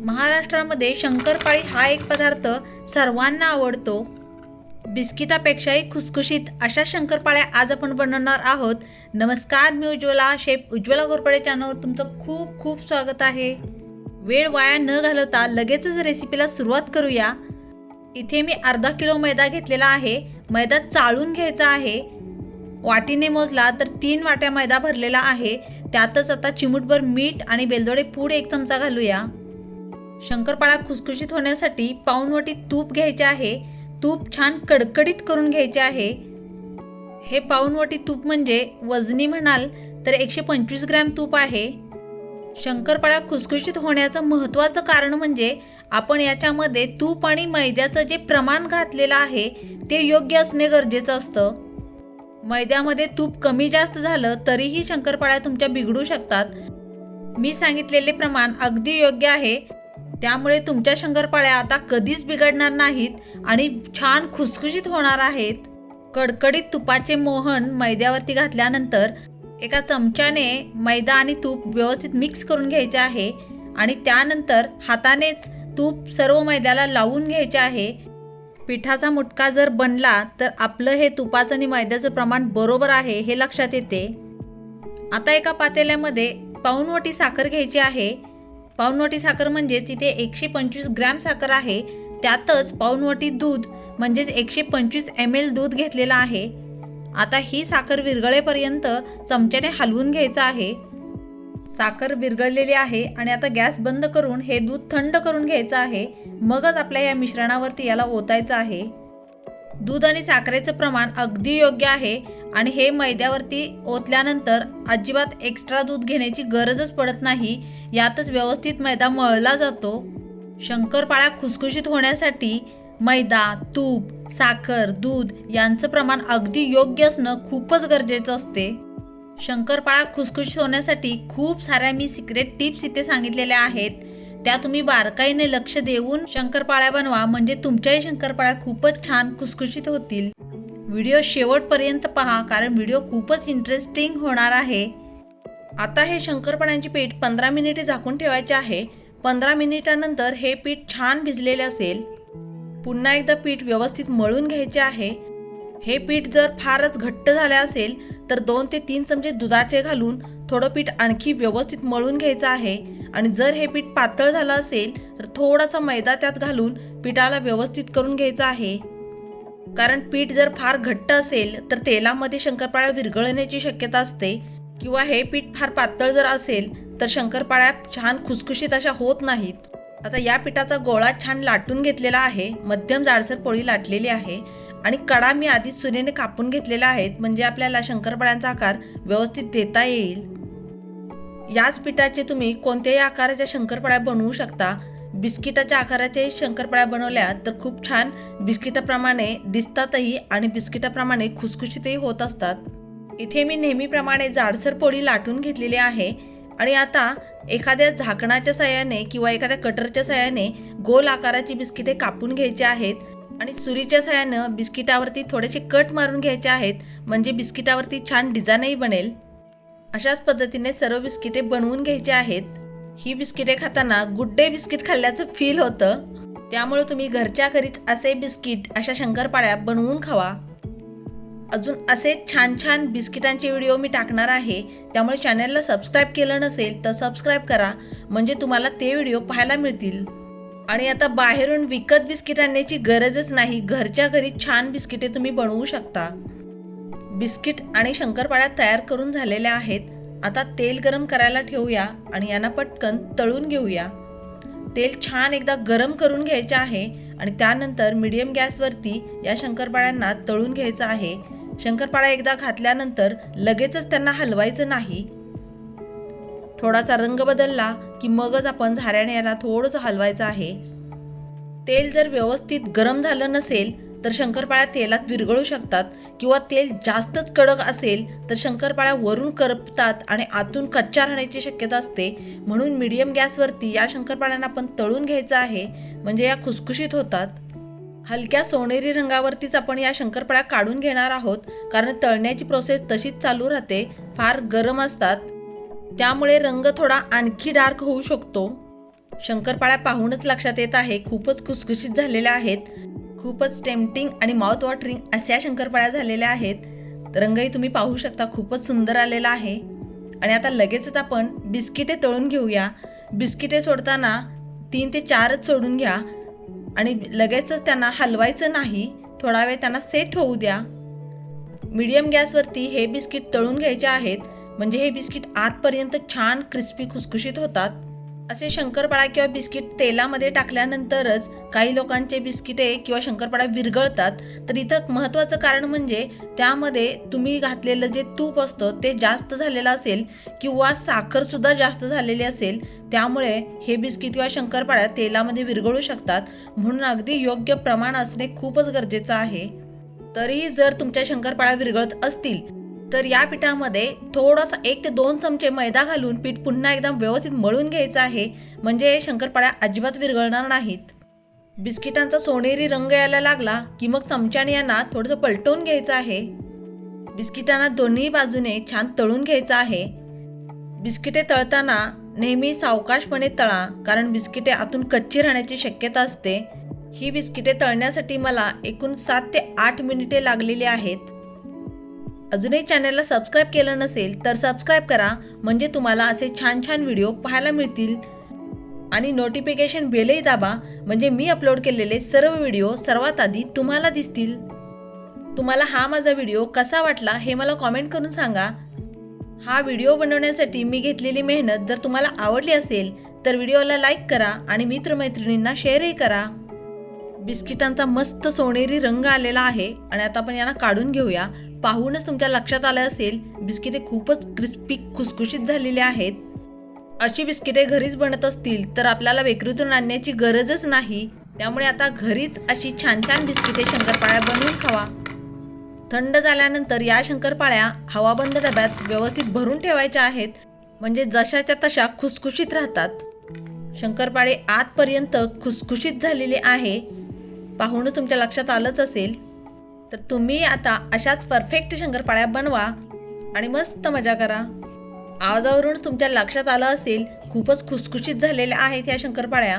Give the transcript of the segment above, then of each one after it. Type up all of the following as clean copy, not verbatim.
महाराष्ट्रामध्ये शंकरपाळी हा एक पदार्थ सर्वांना आवडतो। बिस्किटापेक्षाही खुसखुशीत अशा शंकरपाळ्या आज आपण बनवणार आहोत। नमस्कार, मी उज्ज्वला, शेफ उज्ज्वला घोरपडे चॅनलवर तुमचं खूप खूप स्वागत आहे। वेळ वाया न घालवता लगेचच रेसिपीला सुरुवात करूया। इथे मी अर्धा किलो मैदा घेतलेला आहे। मैदा चाळून घ्यायचा आहे। वाटीने मोजला तर 3 वाट्या मैदा भरलेला आहे। त्यातच आता चिमूटभर मीठ आणि वेलदोडे पूड 1 चमचा घालूया। शंकरपाळा खुसखुशीत होण्यासाठी पाऊण वाटी तूप घ्यायचे आहे। तूप छान कडकडीत करून घ्यायचे आहे। हे पाऊण वाटी तूप म्हणजे वजनी म्हणाल तर 125 ग्रॅम तूप आहे। शंकरपाळा खुसखुशीत होण्याचं महत्त्वाचं कारण म्हणजे आपण याच्यामध्ये तूप आणि मैद्याचं जे प्रमाण घातलेलं आहे ते योग्य असणे गरजेचं असतं। मैद्यामध्ये तूप कमी जास्त झालं तरीही शंकरपाळ्या तुमच्या बिघडू शकतात। मी सांगितलेले प्रमाण अगदी योग्य आहे, त्यामुळे तुमच्या शंकरपाळ्या आता कधीच बिघडणार नाहीत आणि छान खुसखुशीत होणार आहेत। कडकडीत तुपाचे मोहन मैद्यावरती घातल्यानंतर एका चमच्याने मैदा आणि तूप व्यवस्थित मिक्स करून घ्यायचे आहे आणि त्यानंतर हातानेच तूप सर्व मैद्याला लावून घ्यायचे आहे। पिठाचा मुटका जर बनला तर आपलं हे तुपाचं आणि मैद्याचं प्रमाण बरोबर आहे हे लक्षात येते। आता एका पातेल्यामध्ये पाऊण वाटी साखर घ्यायची आहे। पाऊण वाटी साखर म्हणजे तिथे 125 ग्रॅम साखर आहे। त्यातच पाऊण वाटी दूध म्हणजेच 125 ml दूध घेतलेलं आहे। आता ही साखर विरघळेपर्यंत चमच्याने हलवून घ्यायचं आहे। साखर विरघळलेली आहे आणि आता गॅस बंद करून हे दूध थंड करून घ्यायचं आहे। मगच आपल्या या मिश्रणावरती याला ओतायचं आहे। दूध आणि साखरेचं प्रमाण अगदी योग्य आहे आणि हे मैद्यावरती ओतल्यानंतर अजिबात एक्स्ट्रा दूध घेण्याची गरजच पडत नाही। यातच व्यवस्थित मैदा मळला जातो। शंकरपाळ्या खुसखुशीत होण्यासाठी मैदा, तूप, साखर, दूध यांचं प्रमाण अगदी योग्य असणं खूपच गरजेचं असते। शंकरपाळ्या खुसखुशीत होण्यासाठी खूप साऱ्या मी सिक्रेट टिप्स इथे सांगितलेल्या आहेत, त्या तुम्ही बारकाईने लक्ष देऊन शंकरपाळ्या बनवा, म्हणजे तुमच्याही शंकरपाळ्या खूपच छान खुसखुशीत होतील। व्हिडिओ शेवटपर्यंत पहा, कारण व्हिडिओ खूपच इंटरेस्टिंग होणार आहे। आता हे शंकरपाळ्यांचे पीठ 15 मिनिटे झाकून ठेवायचे आहे। 15 मिनिटांनंतर हे पीठ छान भिजलेले असेल। पुन्हा एकदा पीठ व्यवस्थित मळून घ्यायचे आहे। हे पीठ जर फारच घट्ट झाले असेल तर 2 ते 3 चमचे दुधाचे घालून थोडं पीठ आणखी व्यवस्थित मळून घ्यायचं आहे आणि जर हे पीठ पातळ झालं असेल तर थोडासा मैदा त्यात घालून पिठाला व्यवस्थित करून घ्यायचं आहे। कारण पीठ जर फार घट्ट असेल तर तेलामध्ये शंकरपाळ्या विरघळण्याची शक्यता असते, किंवा हे पीठ फार पातळ जर असेल तर शंकरपाळ्या छान खुसखुशीत अशा होत नाहीत। आता या पिठाचा गोळा छान लाटून घेतलेला आहे। मध्यम जाडसर पोळी लाटलेली आहे आणि कडा मी आधीच सुरीने कापून घेतलेल्या आहेत, म्हणजे आपल्याला शंकरपाळ्यांचा आकार व्यवस्थित देता येईल। याच पिठाचे तुम्ही कोणत्याही आकाराच्या शंकरपाळ्या बनवू शकता। बिस्किटाच्या आकाराचे शंकरपाळ्या बनवल्या तर खूप छान बिस्किटाप्रमाणे दिसतातही आणि बिस्किटाप्रमाणे खुसखुशीतही होत असतात। इथे मी नेहमीप्रमाणे जाडसर पोळी लाटून घेतलेली आहे आणि आता एखाद्या झाकणाच्या साहाय्याने किंवा एखाद्या कटरच्या साहाय्याने गोल आकाराची बिस्किटे कापून घ्यायची आहेत आणि सुरीच्या साहाय्यानं बिस्किटावरती थोडेसे कट मारून घ्यायचे आहेत, म्हणजे बिस्किटावरती छान डिझाईनही बनेल। अशाच पद्धतीने सर्व बिस्किटे बनवून घ्यायचे आहेत। ही बिस्किटे खाताना गुड डे बिस्किट खाल्ल्याचं फील होतं, त्यामुळे तुम्ही घरच्या घरीच असे बिस्किट, अशा शंकरपाळ्या बनवून खावा। अजून असे छान छान बिस्किटांचे व्हिडिओ मी टाकणार आहे, त्यामुळे चॅनलला सबस्क्राईब केलं नसेल तर सबस्क्राईब करा, म्हणजे तुम्हाला ते व्हिडिओ पाहायला मिळतील। आणि आता बाहेरून विकत बिस्किट आणण्याची गरजच नाही, घरच्या घरी छान बिस्किटे तुम्ही बनवू शकता। बिस्किट आणि शंकरपाळ्या तयार करून झालेल्या आहेत। आता तेल गरम करायला ठेवूया आणि यांना पटकन तळून घेऊया। तेल छान एकदा गरम करून घ्यायचे आहे आणि त्यानंतर मीडियम गॅसवरती या शंकरपाळ्यांना तळून घ्यायचं आहे। शंकरपाळ्या एकदा घातल्यानंतर लगेचच त्यांना हलवायचं नाही। थोडासा रंग बदलला की मगच आपण झाऱ्याने याला थोडंसं हलवायचं आहे। तेल जर व्यवस्थित गरम झालं नसेल तर शंकरपाळ्या तेलात विरघळू शकतात, किंवा तेल जास्तच कडक असेल तर शंकरपाळ्या वरून करपतात आणि आतून कच्च्या राहण्याची शक्यता असते। म्हणून मीडियम गॅसवरती या शंकरपाळ्यांना आपण तळून घ्यायचं आहे, म्हणजे या खुसखुशीत होतात। हलक्या सोनेरी रंगावरतीच आपण या शंकरपाळ्या काढून घेणार आहोत, कारण तळण्याची प्रोसेस तशीच चालू राहते। फार गरम असतात त्यामुळे रंग थोडा आणखी डार्क होऊ शकतो। शंकरपाळ्या पाहूनच लक्षात येत आहे खूपच खुसखुशीत झालेल्या आहेत. खूपच टेम्पटिंग आणि माउथ वॉटरिंग अशा शंकरपाळ्या झालेल्या आहेत. रंगही तुम्ही पाहू शकता खूपच सुंदर आलेला आहे. आणि आता लगेचच आपण बिस्किटे तळून घेऊया. बिस्किटे सोडताना 3 ते 4च सोडून घ्या आणि लगेचच त्यांना हलवायचं नाही. थोडा वेळ त्यांना सेट होऊ द्या. मीडियम गॅसवरती हे बिस्किट तळून घ्यायचे आहेत, म्हणजे हे बिस्किट आतपर्यंत छान क्रिस्पी खुसखुशीत होतात. असे शंकरपाळा किंवा बिस्किट तेलामध्ये टाकल्यानंतरच काही लोकांचे बिस्किटे किंवा शंकरपाळा विरघळतात. तर इथं महत्त्वाचं कारण म्हणजे त्यामध्ये तुम्ही घातलेलं जे तूप असतं ते जास्त झालेलं असेल किंवा साखरसुद्धा जास्त झालेली असेल, त्यामुळे हे बिस्किट किंवा शंकरपाळ्या तेलामध्ये विरघळू शकतात. म्हणून अगदी योग्य प्रमाण असणे खूपच गरजेचं आहे. तरीही जर तुमच्या शंकरपाळ्या विरघळत असतील तर या पिठामध्ये थोडासा 1 ते 2 चमचे मैदा घालून पीठ पुन्हा एकदा व्यवस्थित मळून घ्यायचं आहे, म्हणजे शंकरपाळ्या अजिबात विरघळणार नाहीत. बिस्किटांचा सोनेरी रंग यायला लागला की मग चमच्याने यांना थोडंसं पलटवून घ्यायचं आहे. बिस्किटांना दोन्ही बाजूने छान तळून घ्यायचं आहे. बिस्किटे तळताना नेहमी सावकाशपणे तळा, कारण बिस्किटे आतून कच्ची राहण्याची शक्यता असते. ही बिस्किटे तळण्यासाठी मला एकूण 7 ते 8 मिनिटे लागलेली आहेत. अजूनही चॅनलला सबस्क्राईब केलं नसेल तर सबस्क्राईब करा, म्हणजे तुम्हाला असे छान छान व्हिडिओ पाहायला मिळतील. आणि नोटिफिकेशन बेलही दाबा, म्हणजे मी अपलोड केलेले सर्व व्हिडिओ सर्वात आधी तुम्हाला दिसतील. तुम्हाला हा माझा व्हिडिओ कसा वाटला हे मला कॉमेंट करून सांगा. हा व्हिडिओ बनवण्यासाठी मी घेतलेली मेहनत जर तुम्हाला आवडली असेल तर व्हिडिओला लाईक करा आणि मित्रमैत्रिणींना शेअरही करा. बिस्किटांचा मस्त सोनेरी रंग आलेला आहे आणि आता आपण यांना काढून घेऊया. पाहूनच तुमच्या लक्षात आलं असेल बिस्किटे खूपच क्रिस्पी खुसखुशीत झालेले आहेत. अशी बिस्किटे घरीच बनत असतील तर आपल्याला बेकरीतून आणण्याची गरजच नाही. त्यामुळे आता घरीच अशी छान छान बिस्किटे शंकरपाळ्या बनवून खावा. थंड झाल्यानंतर या शंकरपाळ्या हवाबंद डब्यात व्यवस्थित भरून ठेवायच्या आहेत, म्हणजे जशाच्या तशा खुसखुशीत राहतात. शंकरपाळे आतपर्यंत खुसखुशीत झालेले आहे, पाहूनच तुमच्या लक्षात आलंच असेल. तर तुम्ही आता अशाच परफेक्ट शंकरपाळ्या बनवा आणि मस्त मजा करा. आवाजावरूनच तुमच्या लक्षात आलं असेल खूपच खुसखुशीत झालेल्या आहेत या शंकरपाळ्या.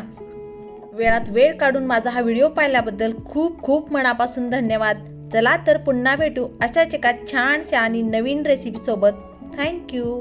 वेळात वेळ काढून माझा हा व्हिडिओ पाहिल्याबद्दल खूप खूप मनापासून धन्यवाद. चला तर पुन्हा भेटू अशाच एका छानशा आणि नवीन रेसिपीसोबत. थँक्यू.